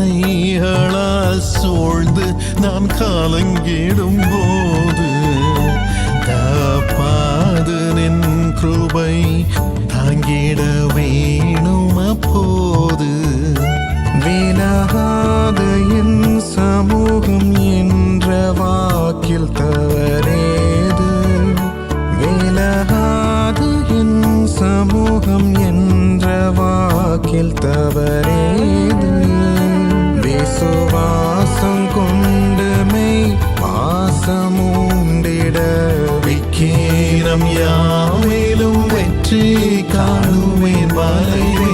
சோதனைகளால் சூழ்ந்து நான் காலங்கிடும் போது காப்பாது நின் கிருபை தாங்கிட வேணும் அப்போது விலகாது என் சமூகம் என்ற வாக்கில் தவறேது விலகாது என் சமூகம் என்ற வாக்கில் தவறேது விசுவாசம் கொண்டு மெய் பாசமூண்டிட விக்கீரம் யாவிலும் வெற்றி காணுவேன் மலைவே